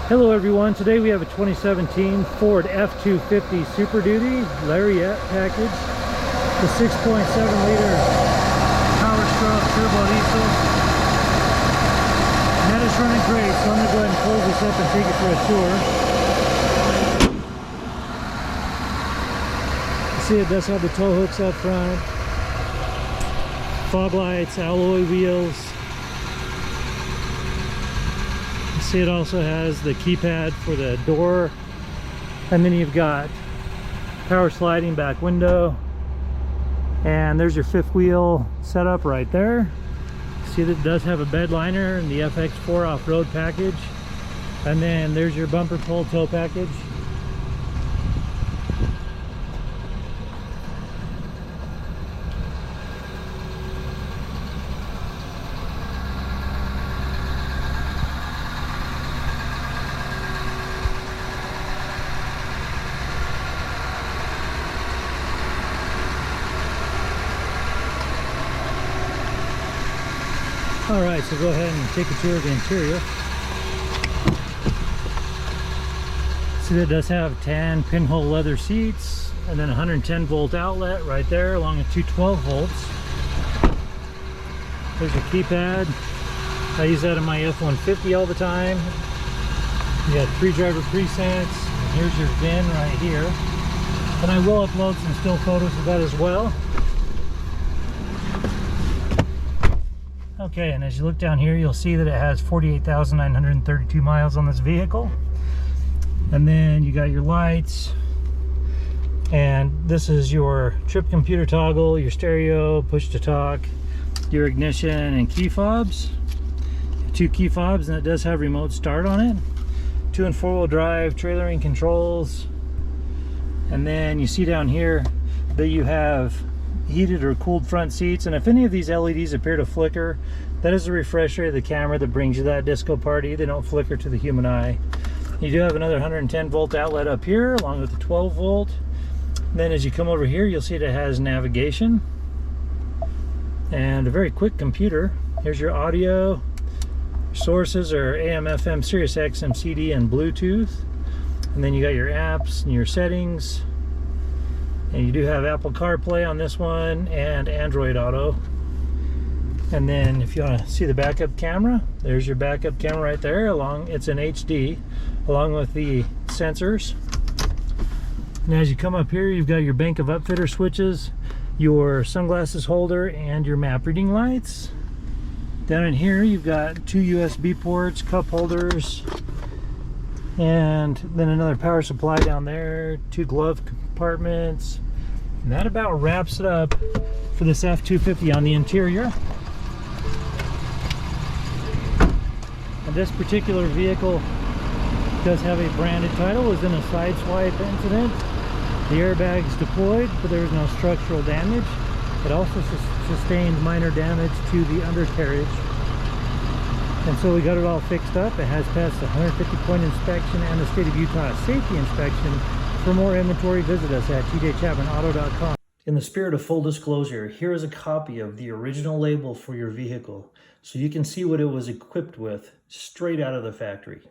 Hello everyone, today we have a 2017 Ford F-250 Super Duty Lariat package. The 6.7-liter Powerstroke Turbodiesel. And that is running great, so I'm going to go ahead and close this up and take it for a tour. You see it does have the tow hooks up front, fog lights, alloy wheels. See, it also has the keypad for the door, and then you've got power sliding back window, and there's your fifth wheel setup right there. See that it does have a Bedliner and the FX4 off-road package, and then there's your bumper pull tow package. Alright, so go ahead and take a tour of the interior. See, that does have 10 pinhole leather seats and then a 110 volt outlet right there along with two 12 volts. There's your keypad. I use that in my F-150 all the time. You got 3 driver presets. And here's your VIN right here. And I will upload some still photos of that as well. Okay, and as you look down here, you'll see that it has 48,932 miles on this vehicle. And then you got your lights, and this is your trip computer toggle, your stereo, push to talk, your ignition and key fobs. 2 key fobs, and it does have remote start on it. 2 and 4-wheel drive, trailering controls. And then you see down here that you have heated or cooled front seats, and if any of these LEDs appear to flicker, that is a refresh rate of the camera that brings you that disco party. They don't flicker to the human eye. You do have another 110 volt outlet up here along with the 12 volt. Then as you come over here, you'll see that it has navigation and a very quick computer. Here's your audio. Sources are AM, FM, Sirius XM, CD, and Bluetooth. And then you got your apps and your settings. And you do have Apple CarPlay on this one and Android Auto. And then if you want to see the backup camera, there's your backup camera right there. It's in HD along with the sensors. And as you come up here, you've got your bank of upfitter switches, your sunglasses holder, and your map reading lights. Down in here, you've got 2 USB ports, cup holders, and then another power supply down there, 2 glove compartments. And that about wraps it up for this F-250 on the interior. And this particular vehicle does have a branded title. It was in a side swipe incident. The airbags deployed, but there was no structural damage. It also sustained minor damage to the undercarriage. And so we got it all fixed up. It has passed the 150-point inspection and the state of Utah safety inspection. For more inventory, visit us at tjchapmanauto.com. In the spirit of full disclosure, here is a copy of the original label for your vehicle, so you can see what it was equipped with straight out of the factory.